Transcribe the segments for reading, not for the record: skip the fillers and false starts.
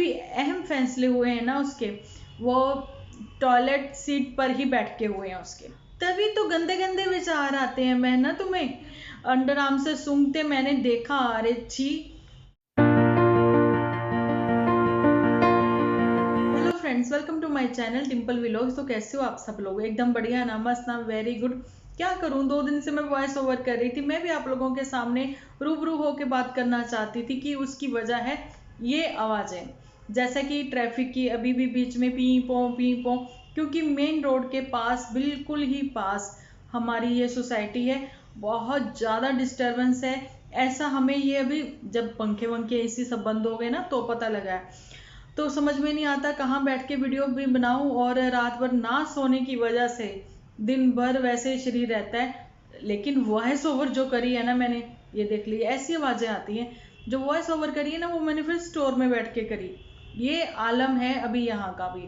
भी अहम फैसले हुए हैं ना उसके, वो टॉयलेट सीट पर ही बैठ के हुए हैं उसके। तभी तो गंदे गंदे विचार आते हैं। मैं ना तुम्हें अंडर आर्म से सूंघते मैंने देखा, अरे छी। Hello friends, welcome to my channel Dimple vlogs. तो कैसे हो आप सब लोग? एकदम बढ़िया ना, मस्त ना, वेरी गुड। क्या करूं, 2 दिन से मैं वॉइस ओवर कर रही थी। मैं भी आप लोगों के सामने रूबरू होकर बात करना चाहती थी कि उसकी वजह है ये आवाज़ें, जैसा कि ट्रैफिक की अभी भी बीच में पी पो, क्योंकि मेन रोड के पास, बिल्कुल ही पास हमारी ये सोसाइटी है। बहुत ज़्यादा डिस्टर्बेंस है। ऐसा हमें ये अभी जब पंखे वंखे एसी सब बंद हो गए ना तो पता लगा है। तो समझ में नहीं आता कहाँ बैठ के वीडियो भी बनाऊं, और रात भर ना सोने की वजह से दिन भर वैसे ही शरीर रहता है। लेकिन वॉइस ओवर जो करी है ना मैंने, ये देख ली, ऐसी आवाज़ें आती हैं। जो वॉइस ओवर करी है ना वो मैंने फिर स्टोर में बैठ के करी। ये आलम है अभी यहाँ का भी।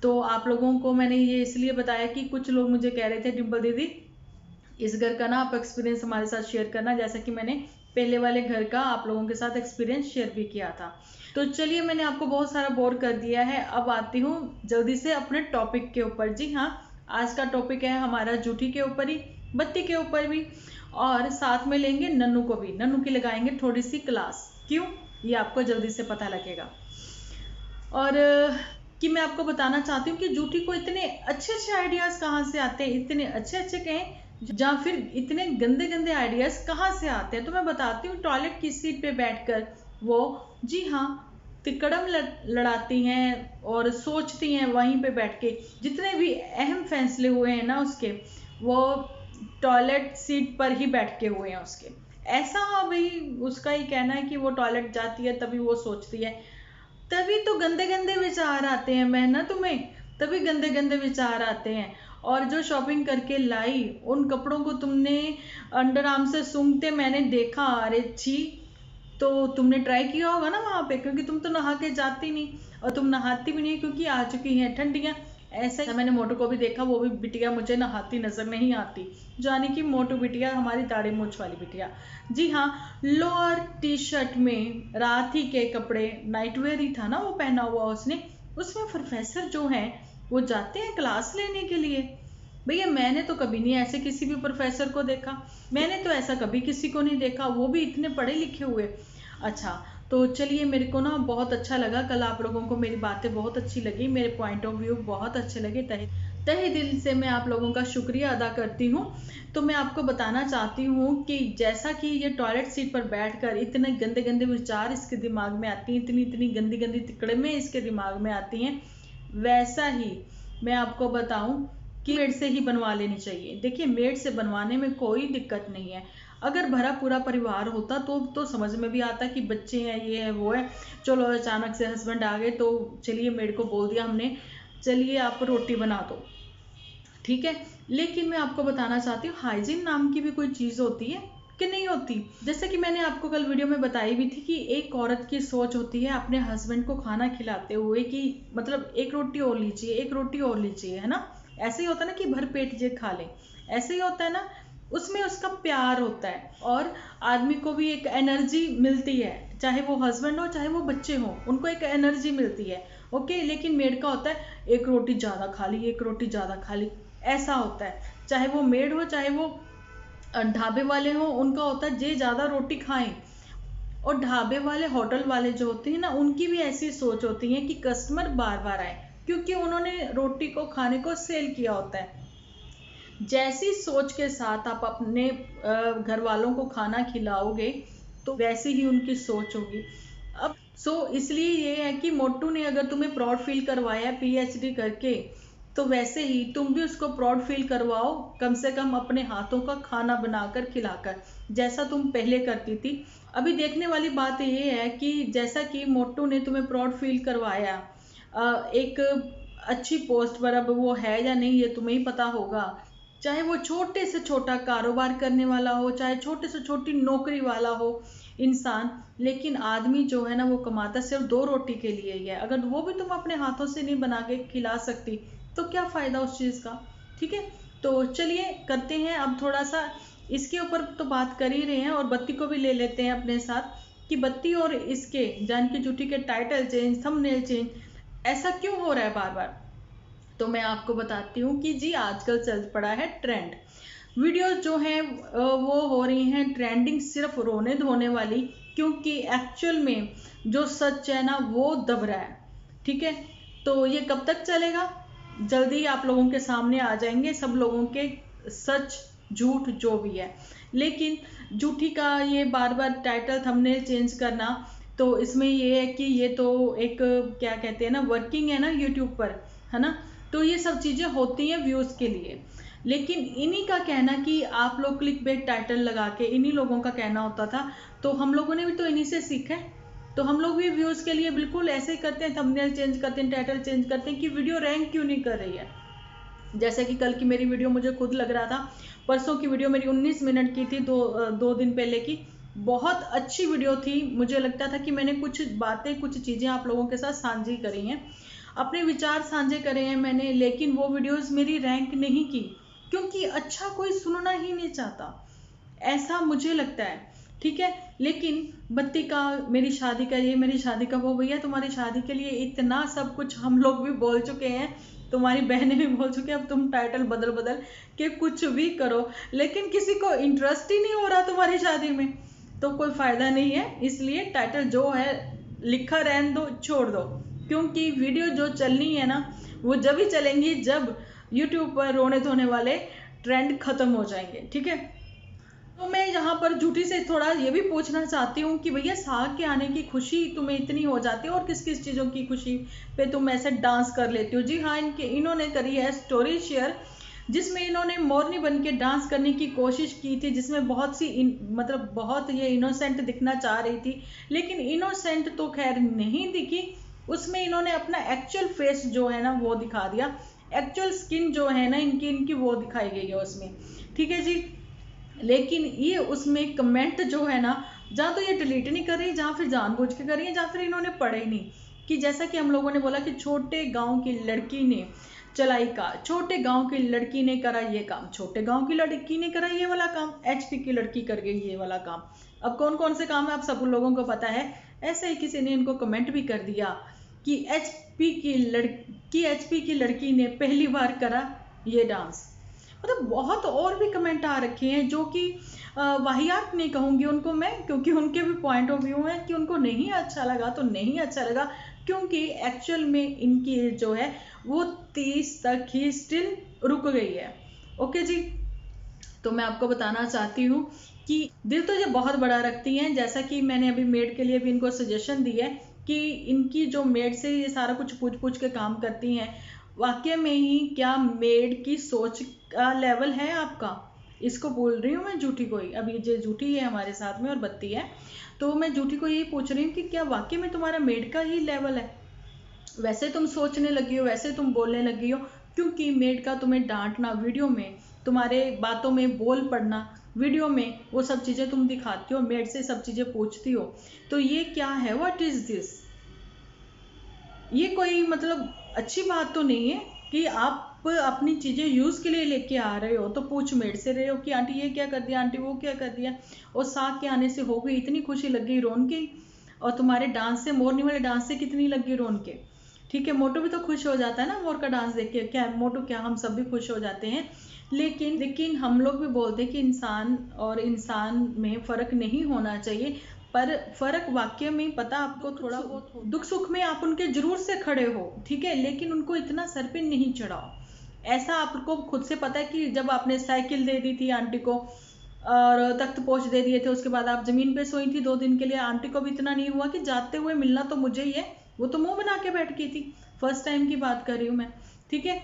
तो आप लोगों को मैंने ये इसलिए बताया कि कुछ लोग मुझे कह रहे थे डिम्पल दीदी इस घर का ना आप एक्सपीरियंस हमारे साथ शेयर करना, जैसा कि मैंने पहले वाले घर का आप लोगों के साथ एक्सपीरियंस शेयर भी किया था। तो चलिए, मैंने आपको बहुत सारा बोर कर दिया है, अब आती हूँ जल्दी से अपने टॉपिक के ऊपर। जी हाँ, आज का टॉपिक है हमारा जूठी के ऊपर ही, बत्ती के ऊपर भी, और साथ में लेंगे नन्नू को भी। नन्नू की लगाएंगे थोड़ी सी क्लास। क्यों, ये आपको जल्दी से पता लगेगा। और कि मैं आपको बताना चाहती हूँ कि जूठी को इतने अच्छे अच्छे आइडियाज कहाँ से आते हैं, इतने अच्छे अच्छे कहें या फिर इतने गंदे गंदे आइडियाज कहाँ से आते हैं। तो मैं बताती हूँ, टॉयलेट की सीट पे बैठकर वो, जी हाँ, तिकड़म लड़ाती हैं और सोचती हैं वहीं पे बैठ के। जितने भी अहम फैसले हुए हैं ना उसके, वो टॉयलेट सीट पर ही बैठ के हुए हैं उसके। ऐसा अभी उसका ही कहना है कि वो टॉयलेट जाती है तभी वो सोचती है। तभी तो गंदे गंदे विचार आते हैं। मैं ना तुम्हें, तभी गंदे गंदे विचार आते हैं। और जो शॉपिंग करके लाई उन कपड़ों को तुमने अंडर आर्म से सूंघते मैंने देखा, अरे छी। तो तुमने ट्राई किया होगा ना वहां पे, क्योंकि तुम तो नहा के जाती नहीं, और तुम नहाती भी नहीं क्योंकि आ चुकी हैं ठंडियां। ऐसा ही मैंने मोटू को भी देखा, वो भी बिटिया मुझे नहाती नजर नहीं आती, जाने की मोटू बिटिया हमारी दाढ़ी मूछ वाली बिटिया। जी हाँ, लोअर टी शर्ट में राठी के कपड़े, नाइटवेयर ही था ना वो पहना हुआ उसने। उसमें प्रोफेसर जो हैं वो जाते हैं क्लास लेने के लिए। भैया मैंने तो कभी नहीं ऐसे किसी भी प्रोफेसर को देखा। मैंने तो ऐसा कभी किसी को नहीं देखा, वो भी इतने पढ़े लिखे हुए। अच्छा, तो चलिए, मेरे को ना बहुत अच्छा लगा कल, आप लोगों को मेरी बातें बहुत अच्छी लगी, मेरे पॉइंट ऑफ व्यू बहुत अच्छे लगे। तहे तहे दिल से मैं आप लोगों का शुक्रिया अदा करती हूँ। तो मैं आपको बताना चाहती हूँ कि जैसा कि ये टॉयलेट सीट पर बैठकर इतने गंदे गंदे विचार इसके दिमाग में आती हैं, इतनी इतनी गंदी गंदी तिकड़में इसके दिमाग में आती हैं, वैसा ही मैं आपको बताऊं कि मेड से ही बनवा लेनी चाहिए। देखिए, मेड से बनवाने में कोई दिक्कत नहीं है। अगर भरा पूरा परिवार होता तो समझ में भी आता कि बच्चे हैं, ये है वो है। चलो, अचानक से हस्बैंड आ गए तो चलिए मेड को बोल दिया हमने, चलिए आप रोटी बना दो, ठीक है। लेकिन मैं आपको बताना चाहती हूँ, हाइजीन नाम की भी कोई चीज़ होती है कि नहीं होती। जैसे कि मैंने आपको कल वीडियो में बताई भी थी कि एक औरत की सोच होती है अपने हस्बैंड को खाना खिलाते हुए कि मतलब एक रोटी और लीजिए, एक रोटी और लीजिए, है ना। ऐसे ही होता है ना कि भर पेट जे खा ले, ऐसे ही होता है ना। उसमें उसका प्यार होता है, और आदमी को भी एक एनर्जी मिलती है, चाहे वो हस्बैंड हो चाहे वो बच्चे हो, उनको एक एनर्जी मिलती है। ओके, लेकिन मेड का होता है एक रोटी ज़्यादा खा ली, एक रोटी ज़्यादा खा ली, ऐसा होता है। चाहे वो मेड हो चाहे वो ढाबे वाले हो, उनका होता है जे ज़्यादा रोटी खाएं। और ढाबे वाले, होटल वाले जो होते हैं ना, उनकी भी ऐसी सोच होती है कि कस्टमर बार बार आए, क्योंकि उन्होंने रोटी को खाने को सेल किया होता है। जैसी सोच के साथ आप अपने घर वालों को खाना खिलाओगे तो वैसी ही उनकी सोच होगी। अब इसलिए ये है कि मोटू ने अगर तुम्हें प्राउड फील करवाया पीएचडी करके, तो वैसे ही तुम भी उसको प्राउड फील करवाओ, कम से कम अपने हाथों का खाना बनाकर खिलाकर, जैसा तुम पहले करती थी। अभी देखने वाली बात ये है कि जैसा कि मोटू ने तुम्हें प्राउड फील करवाया, एक अच्छी पोस्ट पर, अब वो है या नहीं ये तुम्हें ही पता होगा। चाहे वो छोटे से छोटा कारोबार करने वाला हो, चाहे छोटे से छोटी नौकरी वाला हो इंसान, लेकिन आदमी जो है ना वो कमाता सिर्फ 2 रोटी के लिए ही है। अगर वो भी तुम अपने हाथों से नहीं बना के खिला सकती तो क्या फायदा उस चीज का, ठीक है। तो चलिए करते हैं अब थोड़ा सा, इसके ऊपर तो बात कर ही रहे हैं और बत्ती को भी ले लेते हैं अपने साथ। कि बत्ती और इसके जानकी जूठी के टाइटल चेंज, थंबनेल चेंज, ऐसा क्यों हो रहा है बार बार। तो मैं आपको बताती हूँ कि जी आजकल चल पड़ा है ट्रेंड। वीडियोस जो हैं वो हो रही हैं ट्रेंडिंग सिर्फ रोने धोने वाली, क्योंकि एक्चुअल में जो सच है ना वो दब रहा है। ठीक है, तो ये कब तक चलेगा? जल्दी ही आप लोगों के सामने आ जाएंगे सब लोगों के सच झूठ जो भी है। लेकिन झूठी का ये बार बार टाइटल थंबनेल चेंज करना, तो इसमें ये है कि ये तो एक क्या कहते हैं ना, वर्किंग है ना यूट्यूब पर, है ना। तो ये सब चीज़ें होती हैं व्यूज़ के लिए। लेकिन इन्हीं का कहना कि आप लोग क्लिक बेट टाइटल लगा के, इन्हीं लोगों का कहना होता था, तो हम लोगों ने भी तो इन्हीं से सीखा है। तो हम लोग भी व्यूज़ के लिए बिल्कुल ऐसे ही करते हैं, थंबनेल चेंज करते हैं, टाइटल चेंज करते हैं कि वीडियो रैंक क्यों नहीं कर रही है। जैसे कि कल की मेरी वीडियो मुझे खुद लग रहा था, परसों की वीडियो मेरी 19 मिनट की थी, दो दिन पहले की, बहुत अच्छी वीडियो थी। मुझे लगता था कि मैंने कुछ बातें, कुछ चीज़ें आप लोगों के साथ साझी करी हैं, अपने विचार साझे करे हैं मैंने, लेकिन वो वीडियोस मेरी रैंक नहीं की, क्योंकि अच्छा कोई सुनना ही नहीं चाहता, ऐसा मुझे लगता है। ठीक है, लेकिन बत्ती का, मेरी शादी का ये, मेरी शादी का वो, भैया तुम्हारी शादी के लिए इतना सब कुछ हम लोग भी बोल चुके हैं, तुम्हारी बहनें भी बोल चुके हैं, अब तुम टाइटल बदल बदल के कुछ भी करो, लेकिन किसी को इंटरेस्ट ही नहीं हो रहा तुम्हारी शादी में, तो कोई फायदा नहीं है। इसलिए टाइटल जो है लिखा रहने दो, छोड़ दो, क्योंकि वीडियो जो चलनी है ना वो जब ही चलेंगी जब यूट्यूब पर रोने धोने वाले ट्रेंड खत्म हो जाएंगे। ठीक है, तो मैं यहाँ पर झूठी से थोड़ा ये भी पूछना चाहती हूँ कि भैया साग के आने की खुशी तुम्हें इतनी हो जाती है, और किस किस चीज़ों की खुशी पे तुम ऐसे डांस कर लेती हो। जी हाँ, इन्होंने करी है स्टोरी शेयर, जिसमें इन्होंने मोरनी बन के डांस करने की कोशिश की थी, जिसमें बहुत सी मतलब बहुत ये इनोसेंट दिखना चाह रही थी, लेकिन इनोसेंट तो खैर नहीं दिखी। उसमें इन्होंने अपना एक्चुअल फेस जो है ना वो दिखा दिया, एक्चुअल स्किन जो है ना इनकी इनकी वो दिखाई गई है उसमें। ठीक है जी, लेकिन ये उसमें कमेंट जो है ना, जहाँ तो ये डिलीट नहीं कर रही, जहाँ फिर जानबूझ के कर रही है, जहाँ फिर इन्होंने पढ़े ही नहीं। कि जैसा कि हम लोगों ने बोला कि छोटे गांव की लड़की ने चलाई का, छोटे गांव की लड़की ने करा ये काम, छोटे गांव की लड़की ने करा ये वाला काम, एचपी की लड़की कर गई ये वाला काम। अब कौन कौन से काम है आप सब लोगों को पता है। ऐसे ही किसी ने इनको कमेंट भी कर दिया कि एचपी की लड़की ने पहली बार करा ये डांस। मतलब बहुत और भी कमेंट आ रखे हैं जो कि वाहियात नहीं कहूँगी उनको मैं, क्योंकि उनके भी पॉइंट ऑफ व्यू है कि उनको नहीं अच्छा लगा तो नहीं अच्छा लगा, क्योंकि एक्चुअल में इनकी एज जो है वो 30 तक ही स्टिल रुक गई है। ओके जी, तो मैं आपको बताना चाहती हूँ कि दिल तो ये बहुत बड़ा रखती हैं, जैसा कि मैंने अभी मेड के लिए भी इनको सजेशन दी है कि इनकी जो मेड से ये सारा कुछ पूछ पूछ के काम करती हैं, वाकई में ही क्या मेड की सोच का लेवल है आपका। इसको बोल रही हूँ मैं झूठी को ही, अभी ये झूठी है हमारे साथ में और बत्ती है, तो मैं झूठी को यही पूछ रही हूँ कि क्या वाकई में तुम्हारा मेड का ही लेवल है। वैसे तुम सोचने लगी हो, वैसे तुम बोलने लगी हो, क्योंकि मेड का तुम्हें डांटना वीडियो में, तुम्हारे बातों में बोल पड़ना वीडियो में, वो सब चीज़ें तुम दिखाती हो, मेड से सब चीज़ें पूछती हो, तो ये क्या है, व्हाट इज दिस। ये कोई मतलब अच्छी बात तो नहीं है कि आप अपनी चीज़ें यूज़ के लिए लेके आ रहे हो तो पूछ मेड से रहे हो कि आंटी ये क्या कर दिया, आंटी वो क्या कर दिया, और साग के आने से हो गई इतनी खुशी लग गई रोन के, और तुम्हारे डांस से, मोरनी वाले डांस से कितनी लग गई रोन के। ठीक है, मोटू भी तो खुश हो जाता है ना मोर का डांस देख के, क्या मोटू क्या हम सब भी खुश हो जाते हैं, लेकिन हम लोग भी बोलते हैं कि इंसान और इंसान में फ़र्क नहीं होना चाहिए, पर फ़र्क वाक्य में पता आपको थोड़ा बहुत दुख सुख में आप उनके जरूर से खड़े हो, ठीक है, लेकिन उनको इतना सर पे नहीं चढ़ाओ। ऐसा आपको खुद से पता है कि जब आपने साइकिल दे दी थी आंटी को और तख्त पोछ दे दिए थे, उसके बाद आप जमीन पे सोई थी 2 दिन के लिए, आंटी को भी इतना नहीं हुआ कि जाते हुए मिलना तो मुझे ही है, वो तो मुंह बना के बैठ गई थी। फर्स्ट टाइम की बात कर रही हूँ मैं, ठीक है।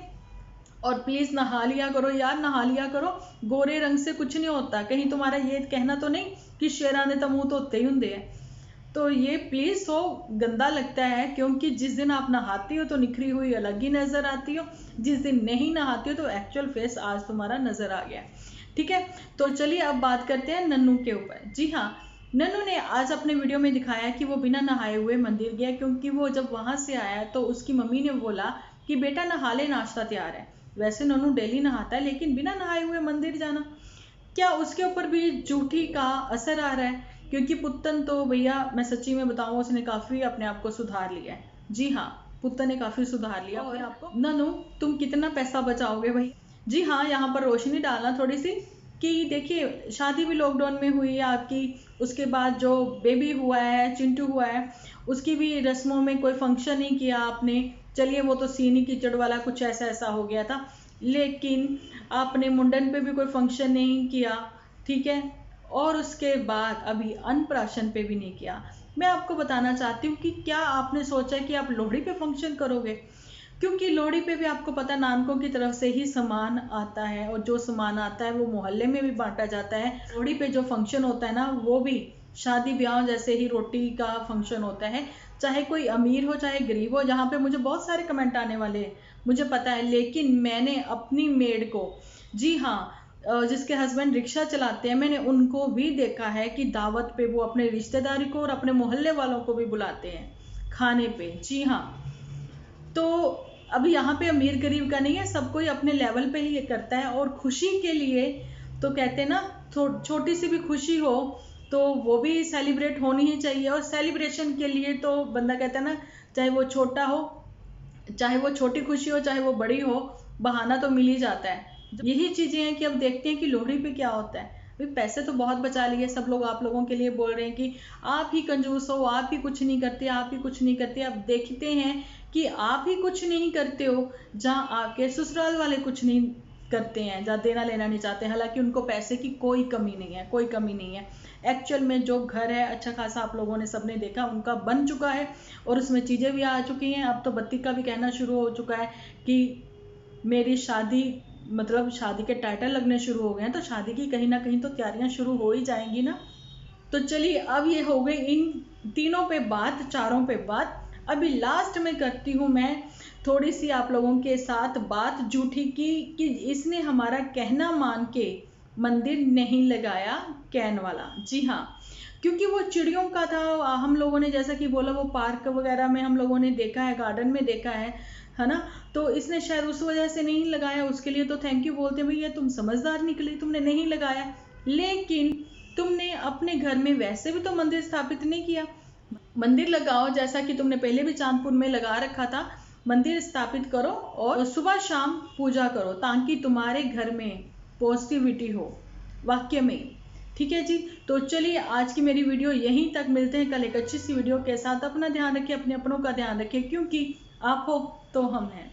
और प्लीज नहा लिया करो यार, नहा लिया करो, गोरे रंग से कुछ नहीं होता। कहीं तुम्हारा ये कहना तो नहीं कि शेरा ने तो मुंह धोते ही होंगे है, तो ये प्लीज सो गंदा लगता है, क्योंकि जिस दिन आप नहाती हो तो निखरी हुई अलग ही नजर आती हो, जिस दिन नहीं नहाती हो तो एक्चुअल फेस आज तुम्हारा नजर आ गया। ठीक है, तो चलिए अब बात करते हैं नन्नू के ऊपर। जी हाँ, नन्नू ने आज अपने वीडियो में दिखाया कि वो बिना नहाए हुए मंदिर गया, क्योंकि वो जब वहां से आया तो उसकी मम्मी ने बोला कि बेटा नहा ले, नाश्ता तैयार है। वैसे नन्नू डेली नहाता है, लेकिन बिना नहाए हुए मंदिर जाना, क्या उसके ऊपर भी झूठी का असर आ रहा है क्योंकि पुत्तन तो भैया मैं सच्ची में बताऊँ उसने काफ़ी अपने आप को सुधार लिया है। जी हाँ, पुत्तन ने काफ़ी सुधार लिया अपने आप को। ननू तुम कितना पैसा बचाओगे भाई? जी हाँ, यहाँ पर रोशनी डालना थोड़ी सी कि देखिए शादी भी लॉकडाउन में हुई है आपकी, उसके बाद जो बेबी हुआ है, चिंटू हुआ है, उसकी भी रस्मों में कोई फंक्शन नहीं किया आपने। चलिए वो तो सीनी कीचड़ वाला कुछ ऐसा ऐसा हो गया था, लेकिन आपने मुंडन पे भी कोई फंक्शन नहीं किया, ठीक है। और उसके बाद अभी अन्नप्राशन पे भी नहीं किया। मैं आपको बताना चाहती हूँ कि क्या आपने सोचा कि आप लोहड़ी पे फंक्शन करोगे? क्योंकि लोहड़ी पे भी आपको पता है नानकों की तरफ से ही सामान आता है, और जो सामान आता है वो मोहल्ले में भी बांटा जाता है। लोहड़ी पे जो फंक्शन होता है ना, वो भी शादी ब्याह जैसे ही रोटी का फंक्शन होता है, चाहे कोई अमीर हो चाहे गरीब हो। जहाँ पे मुझे बहुत सारे कमेंट आने वाले हैं मुझे पता है, लेकिन मैंने अपनी मेड को, जी हाँ, जिसके हस्बैंड रिक्शा चलाते हैं, मैंने उनको भी देखा है कि दावत पे वो अपने रिश्तेदारी को और अपने मोहल्ले वालों को भी बुलाते हैं खाने पे। जी हाँ, तो अभी यहाँ पे अमीर गरीब का नहीं है, सब कोई अपने लेवल पे ही करता है। और खुशी के लिए तो कहते हैं ना, छोटी सी भी खुशी हो तो वो भी सेलिब्रेट होनी ही चाहिए। और सेलिब्रेशन के लिए तो बंदा कहता है ना, चाहे वो छोटा हो, चाहे वो छोटी खुशी हो, चाहे वो बड़ी हो, बहाना तो मिल ही जाता है। यही चीजें हैं कि अब देखते हैं कि लोहड़ी पे क्या होता है। भाई पैसे तो बहुत बचा लिए सब लोग, आप लोगों के लिए बोल रहे हैं कि आप ही कंजूस हो, आप ही कुछ नहीं करते, आप ही कुछ नहीं करते। अब देखते हैं कि आप ही कुछ नहीं करते हो जहाँ आपके ससुराल वाले कुछ नहीं करते हैं, जहाँ देना लेना नहीं चाहते। हालांकि उनको पैसे की कोई कमी नहीं है, कोई कमी नहीं है। एक्चुअल में जो घर है अच्छा खासा आप लोगों ने सबने देखा, उनका बन चुका है और उसमें चीज़ें भी आ चुकी हैं। अब तो बत्ती का भी कहना शुरू हो चुका है कि मेरी शादी, मतलब शादी के टाइटल लगने शुरू हो गए हैं, तो शादी की कहीं ना कहीं तो तैयारियां शुरू हो ही जाएंगी ना। तो चलिए अब ये हो गई इन तीनों पे बात, चारों पे बात। अभी लास्ट में करती हूँ मैं थोड़ी सी आप लोगों के साथ बात जूठी की, कि इसने हमारा कहना मान के मंदिर नहीं लगाया कैन वाला। जी हाँ, क्योंकि वो चिड़ियों का था। हम लोगों ने जैसा कि बोला वो पार्क वगैरह में हम लोगों ने देखा है, गार्डन में देखा है ना। तो इसने शायद उस वजह से नहीं लगाया, उसके लिए तो थैंक यू बोलते हैं, भैया तुम समझदार निकली, तुमने नहीं लगाया। लेकिन तुमने अपने घर में वैसे भी तो मंदिर स्थापित नहीं किया। मंदिर लगाओ, जैसा कि तुमने पहले भी चांदपुर में लगा रखा था। मंदिर स्थापित करो और सुबह शाम पूजा करो, ताकि तुम्हारे घर में पॉजिटिविटी हो, वाक्य में। ठीक है जी, तो चलिए आज की मेरी वीडियो यहीं तक, मिलते हैं कल एक अच्छी सी वीडियो के साथ। अपना ध्यान रखिए, अपने अपनों का ध्यान रखिए, क्योंकि आप हो तो हम हैं।